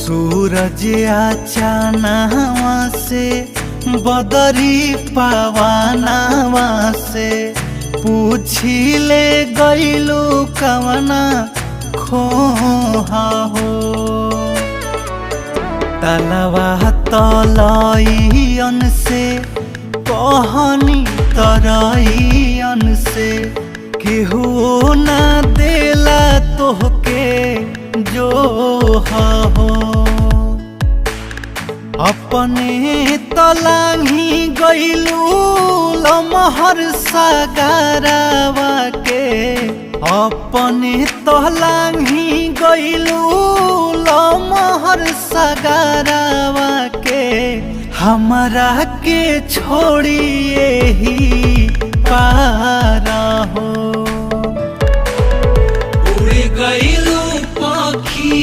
सूरज अचानवा से बदरी पवनवा से पूछिले गइलू कवना खोहा हो। तलवा तलइयन से कहनी तरइयन से केहू ना देला तोहके जो हो। अपने तलांगी गइलू लमहर सागरवा के, अपने तलांगी गइलू लमहर सागरवा के, हमरा के छोड़िए ही पारा हो।